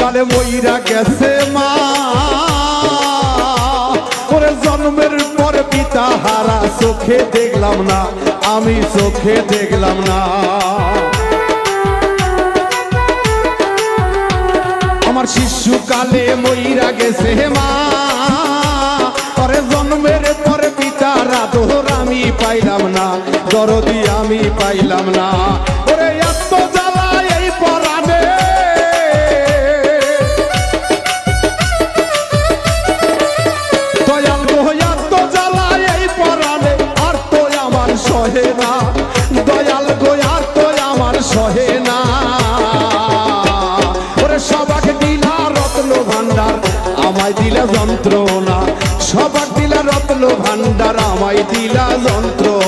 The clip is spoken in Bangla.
কালে মইরা গেছে মা, ওরে জন্মের পর পিতা হারা চোখে দেখলাম না, আমি চোখে দেখলাম না। আমার শিশুকালে মইরা গেছে মা, ওরে জন্মের পর পিতার আদর আমি পাইলাম না, দরদি আমি পাইলাম না। ওরে এত জ্বালা এই পরাণে, দয়াল গো এত জ্বালা এই পরাণে, আর তো আমার সহে না, দয়াল গো আর তো আমার সহে না। ওরে সবাক দিলা রত্ন ভান্ডার, আমায় দিলা যন্ত্রণা, সবাক দিলা রত্ন ভান্ডার, আমায় দিলা যন্ত্রণা।